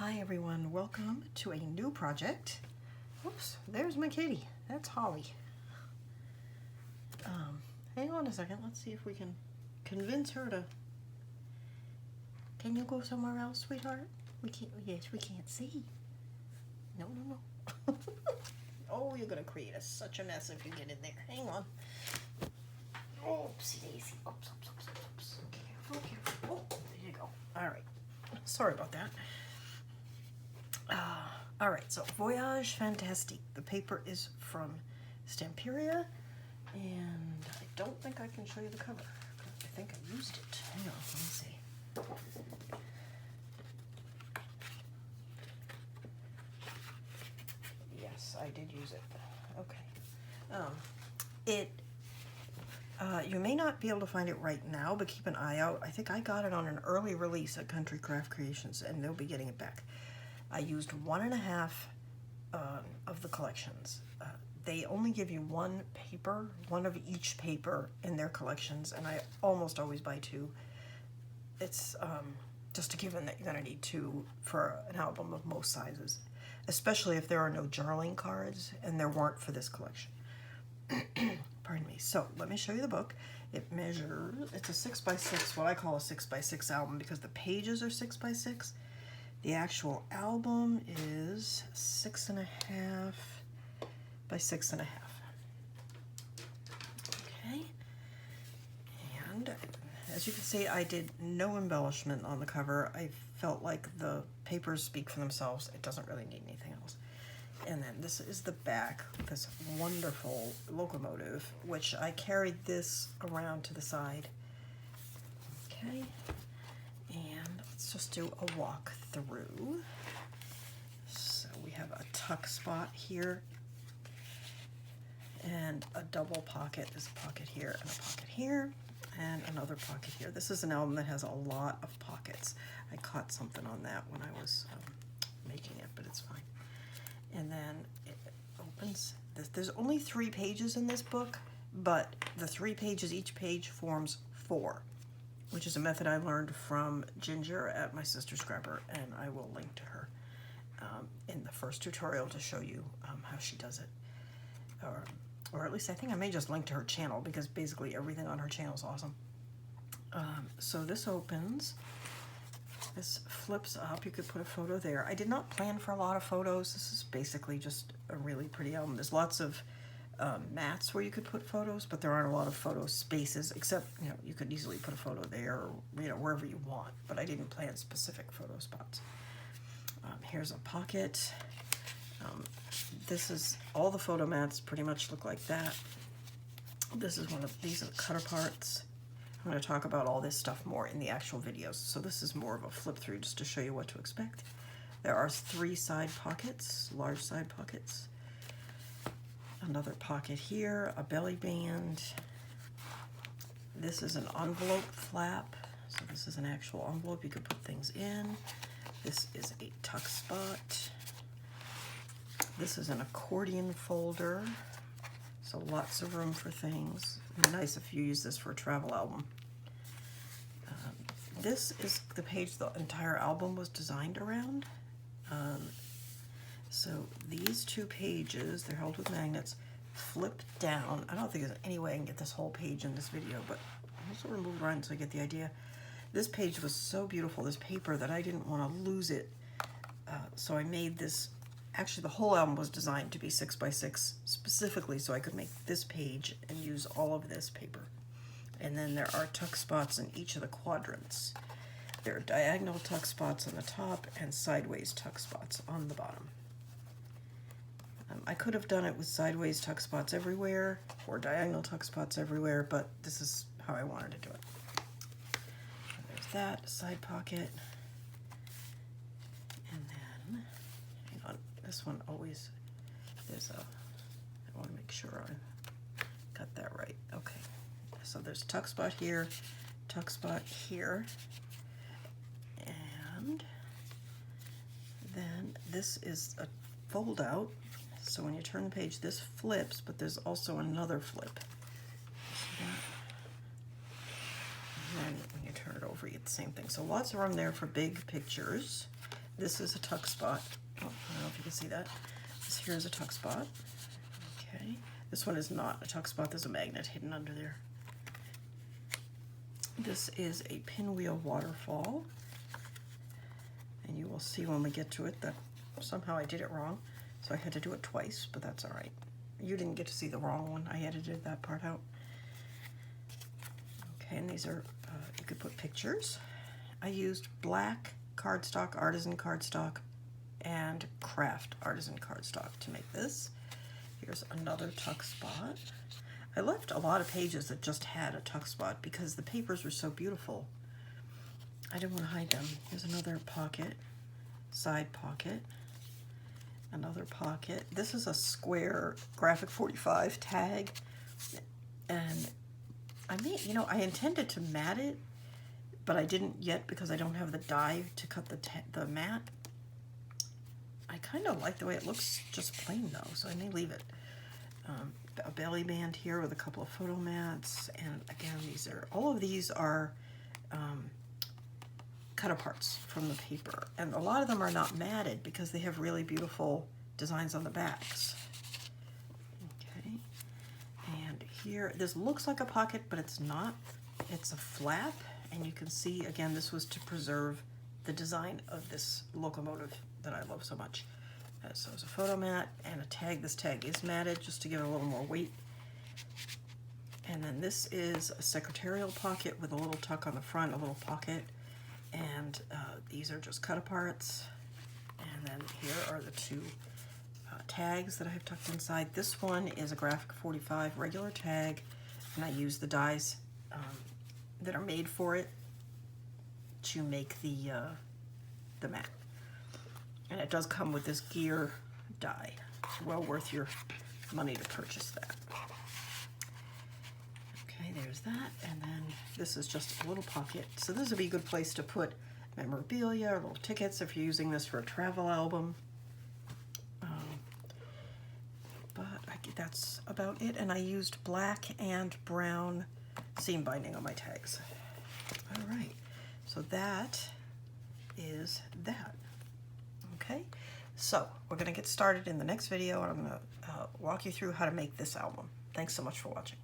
Hi everyone, welcome to a new project. Oops, there's my kitty. That's Holly. Hang on a second, let's see if we can convince her to... Can you go somewhere else, sweetheart? We can't, yes, we can't see. No. Oh, you're gonna create such a mess if you get in there. Hang on. Oopsie daisy. Oops. Careful. Oh, there you go. All right. Sorry about that. All right, so Voyages Fantastique. The paper is from Stamperia, and I don't think I can show you the cover. I think I used it. Hang on, let me see. Yes, I did use it. Okay. You may not be able to find it right now, but keep an eye out. I think I got it on an early release at Country Craft Creations, and they'll be getting it back. I used 1.5 of the collections. They only give you one paper, one of each paper in their collections, and I almost always buy two. It's just a given that you're going to need two for an album of most sizes, especially if there are no journaling cards, and there weren't for this collection. Pardon me. So let me show you the book. It measures, it's a 6x6, what I call a 6x6 album, because the pages are 6x6. The actual album is 6.5 by 6.5. Okay. And as you can see, I did no embellishment on the cover. I felt like the papers speak for themselves. It doesn't really need anything else. And then this is the back, this wonderful locomotive, which I carried this around to the side. Okay. And let's just do a walk through. So we have a tuck spot here and a double pocket. There's a pocket here and a pocket here and another pocket here. This is an album that has a lot of pockets. I caught something on that when I was making it, but it's fine. And then it opens. There's only 3 pages in this book, but the 3 pages, each page forms 4. Which is a method I learned from Ginger at my sister's scrapper, and I will link to her in the first tutorial to show you how she does it. Or at least I think I may just link to her channel, because basically everything on her channel is awesome. So this opens, this flips up, you could put a photo there. I did not plan for a lot of photos. This is basically just a really pretty album. There's lots of mats where you could put photos, but there aren't a lot of photo spaces, except, you could easily put a photo there or, wherever you want, but I didn't plan specific photo spots. Here's a pocket. This is, all the photo mats pretty much look like that. This is these are the cutter parts. I'm going to talk about all this stuff more in the actual videos, so this is more of a flip through just to show you what to expect. There are 3 side pockets, large side pockets. Another pocket here, a belly band. This is an envelope flap. So this is an actual envelope you could put things in. This is a tuck spot. This is an accordion folder. So lots of room for things. It'd be nice if you use this for a travel album. This is the page the entire album was designed around. So these 2 pages, they're held with magnets, flip down. I don't think there's any way I can get this whole page in this video, but I'll sort of move around so I get the idea. This page was so beautiful, this paper, that I didn't want to lose it. So I made this, actually the whole album was designed to be 6x6 specifically so I could make this page and use all of this paper. And then there are tuck spots in each of the quadrants. There are diagonal tuck spots on the top and sideways tuck spots on the bottom. I could have done it with sideways tuck spots everywhere or diagonal tuck spots everywhere, but this is how I wanted to do it. And there's that side pocket. And then, hang on, this one always, I want to make sure I got that right. Okay, so there's a tuck spot here, tuck spot here. And then this is a fold out. So when you turn the page, this flips, but there's also another flip. And then when you turn it over, you get the same thing. So lots of room there for big pictures. this is a tuck spot. Oh, I don't know if you can see that. This here is a tuck spot. Okay, this one is not a tuck spot. There's a magnet hidden under there. This is a pinwheel waterfall. And you will see when we get to it that somehow I did it wrong. So I had to do it twice, but that's all right. You didn't get to see the wrong one. I edited that part out. Okay, and these are, you could put pictures. I used black cardstock, artisan cardstock, and craft artisan cardstock to make this. Here's another tuck spot. I left a lot of pages that just had a tuck spot because the papers were so beautiful. I didn't want to hide them. Here's another pocket, side pocket, another pocket. This is a square graphic 45 tag, and I intended to mat it, but I didn't yet because I don't have the die to cut the mat. I kind of like the way it looks just plain though, so I may leave it. A belly band here with a couple of photo mats, and again, all of these are cut aparts from the paper, and a lot of them are not matted because they have really beautiful designs on the backs. Okay, and here, this looks like a pocket, but it's not. It's a flap, and you can see, again, this was to preserve the design of this locomotive that I love so much. So it's a photo mat and a tag. This tag is matted just to give it a little more weight. And then this is a secretarial pocket with a little tuck on the front, a little pocket. And these are just cut aparts. And then here are the two tags that I have tucked inside. This one is a graphic 45 regular tag, and I use the dies that are made for it to make the mat. And it does come with this gear die. It's well worth your money to purchase that. Okay, there's that. And then this is just a little pocket. So this would be a good place to put memorabilia or little tickets if you're using this for a travel album. But that's about it. And I used black and brown seam binding on my tags. All right, so that is that. Okay, so we're going to get started in the next video, and I'm going to walk you through how to make this album. Thanks so much for watching.